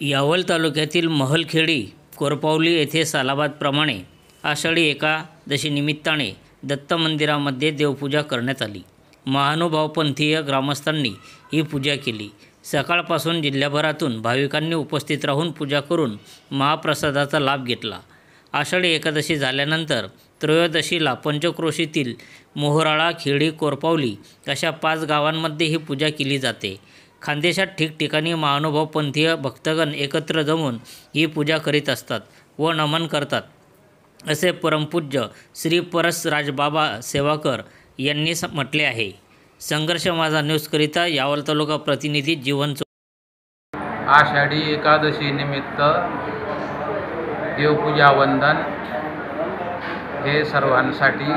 यावल तालुक्यातील महलखेडी कोरपावली येथे सालाबादप्रमाणे आषाढी एकादशी निमित्ताने दत्त मंदिरामध्ये देवपूजा करण्यात आली। महानुभाव पंथीय ग्रामस्थांनी ही पूजा केली। सकाळपासून जिल्ह्याभरातून भाविकांनी उपस्थित राहून पूजा करून महाप्रसादाचा लाभ घेतला। आषाढी एकादशी झाल्यानंतर त्रयोदशीला पंचक्रोशीतील मोहराळा, खेडी, कोरपावली अशा 5 गावांमध्ये ही पूजा केली जाते। खानदेशात ठिकठिकाणी महानुभाव पंथीय भक्तगण एकत्र जमून ही पूजा करीत असतात व नमन करतात, असे परमपूज्य श्री परसराजबाबा सेवाकर यांनी म्हटले आहे। संघर्ष माझा न्यूजकरिता यावल तालुका प्रतिनिधी जीवन आषाढी एकादशी निमित्त देवपूजा वंदन हे सर्वांसाठी,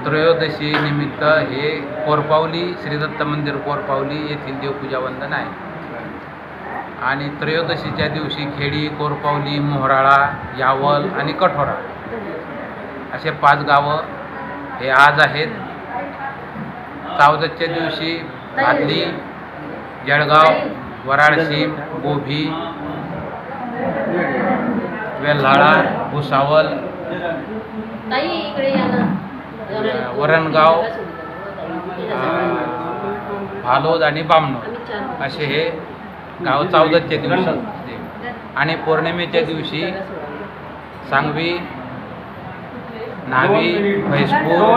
त्रयोदशी निमित्त हे कोरपावली श्री दत्त मंदिर कोरपावली येथील देवपूजा वंदन आहे। आणि त्रयोदशीच्या दिवशी खेडी, कोरपावली, मोहराळा, यावल आणि कठोरा असे 5 गावं हे आज आहेत। चौदसच्या दिवशी भादली, जळगाव, वराळसीम, गोभी, वेल्हाळा, भुसावल, वरणगाव, भालोद आणि बामणोड असे हे गाव 14च्या दिवशी। आणि पौर्णिमेच्या दिवशी सांगवी, न्हावी, म्हैसपूर,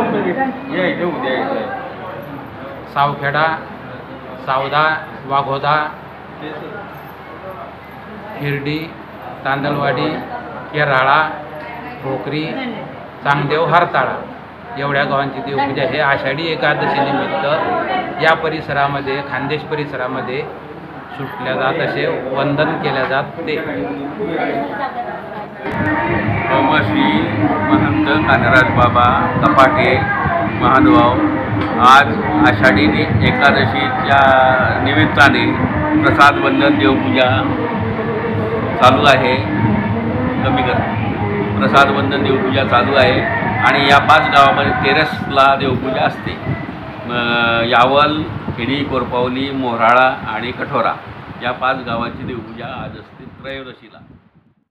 सावखेडा, सावदा, वाघोदा, हिरडी, तांदळवाडी, केराळा, भोकरी, चांगदेव, हरताळा एवढ्या गावांची देवपूजा हे आषाढी एकादशी निमित्त या परिसरामध्ये, खानदेश परिसरामध्ये सुटल्या जात असे वंदन केल्या जाते। श्री महंत कानराजबाबा तपाटे महानुभाव आज आषाढी एकादशीच्या निमित्ताने प्रसाद वंदन देवपूजा चालू आहे। प्रसाद वंदन देवपूजा चालू आहे आणि या 5 गावामध्ये 13ला देवपूजा असते। यावल, खेडी, कोरपावली, मोहराळा आणि कठोरा या 5 गावांची देवपूजा आज असते त्रयोदशीला।